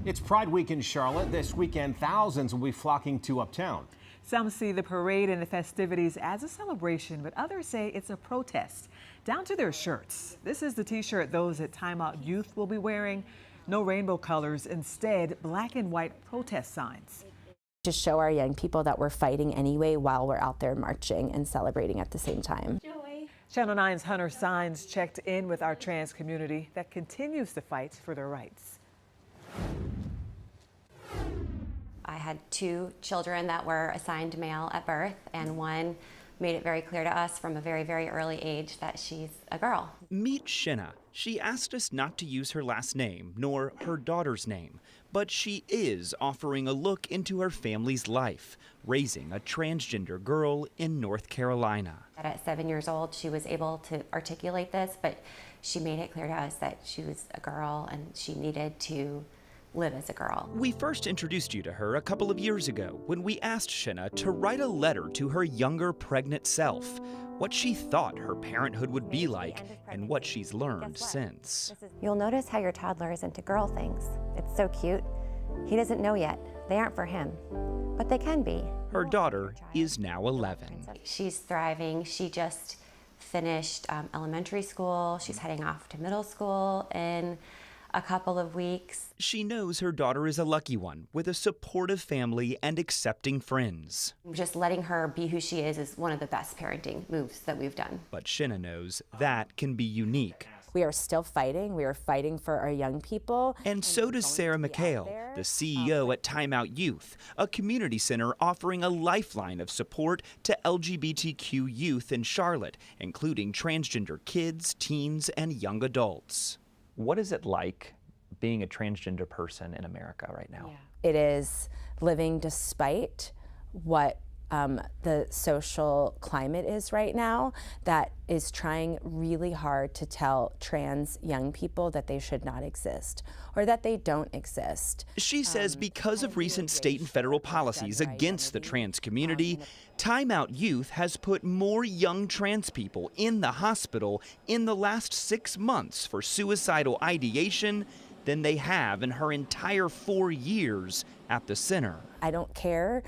It's Pride Week in Charlotte. This weekend, thousands will be flocking to Uptown. Some see the parade and the festivities as a celebration, but others say it's a protest. Down to their shirts. This is the t-shirt those at Time Out Youth will be wearing. No rainbow colors, instead black and white protest signs. To show our young people that we're fighting anyway while we're out there marching and celebrating at the same time. Channel 9's Hunter Signs checked in with our trans community that continues to fight for their rights. I had 2 children that were assigned male at birth, and one made it very clear to us from a very, very early age that she's a girl. Meet Shinna. She asked us not to use her last name, nor her daughter's name, but she is offering a look into her family's life, raising a transgender girl in North Carolina. At 7 years old, she was able to articulate this, but she made it clear to us that she was a girl and she needed to live as a girl. We first introduced you to her a couple of years ago when we asked Shinna to write a letter to her younger pregnant self, what she thought her parenthood would be like and what she's learned since. You'll notice how your toddler is into girl things. It's so cute. He doesn't know yet. They aren't for him, but they can be. Her daughter is now 11. She's thriving. She just finished elementary school. She's heading off to middle school in a couple of weeks. She knows her daughter is a lucky one with a supportive family and accepting friends. Just letting her be who she is one of the best parenting moves that we've done. But Shinna knows that can be unique. We are still fighting. We are fighting for our young people. And so does Sarah McHale, the CEO at Time Out Youth, a community center offering a lifeline of support to LGBTQ youth in Charlotte, including transgender kids, teens, and young adults. What is it like being a transgender person in America right now? It is living despite what the social climate is right now, that is trying really hard to tell trans young people that they should not exist or that they don't exist. She says because of recent state and federal policies against the trans community, Time Out Youth has put more young trans people in the hospital in the last 6 months for suicidal ideation than they have in her entire 4 years at the center. I don't care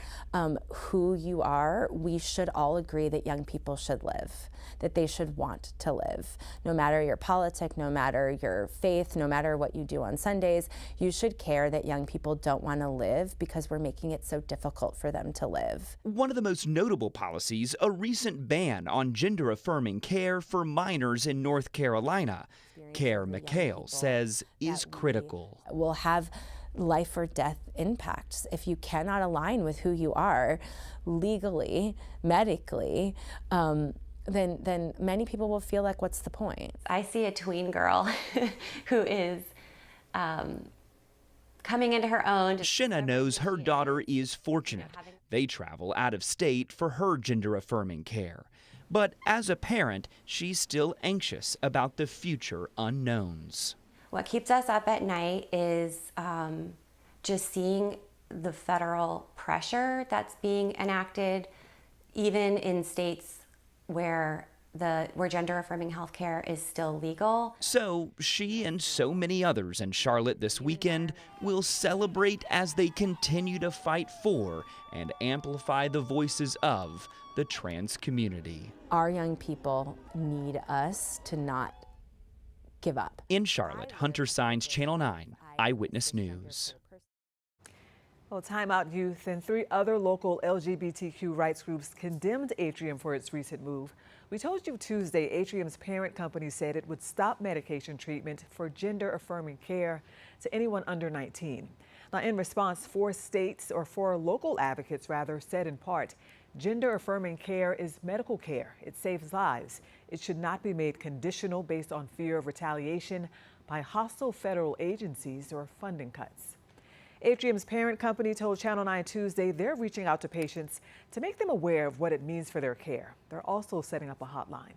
who you are. We should all agree that young people should live, that they should want to live. No matter your politic, no matter your faith, no matter what you do on Sundays, you should care that young people don't want to live because we're making it so difficult for them to live. One of the most notable policies, a recent ban on gender-affirming care for minors in North Carolina. Care McHale says is critical. Will have life or death impacts. If you cannot align with who you are legally, medically, then many people will feel like, what's the point? I see a tween girl who is coming into her own. Shinna knows her daughter is fortunate. They travel out of state for her gender-affirming care. But as a parent, she's still anxious about the future unknowns. What keeps us up at night is just seeing the federal pressure that's being enacted, even in states where gender-affirming health care is still legal. So she and so many others in Charlotte this weekend will celebrate as they continue to fight for and amplify the voices of the trans community. Our young people need us to not give up. In Charlotte, Hunter Signs, Channel 9, Eyewitness News. Well, Time Out Youth and 3 other local LGBTQ rights groups condemned Atrium for its recent move. We told you Tuesday Atrium's parent company said it would stop medication treatment for gender-affirming care to anyone under 19. Now, in response, 4 local advocates said in part, gender-affirming care is medical care. It saves lives. It should not be made conditional based on fear of retaliation by hostile federal agencies or funding cuts. Atrium's parent company told Channel 9 Tuesday they're reaching out to patients to make them aware of what it means for their care. They're also setting up a hotline.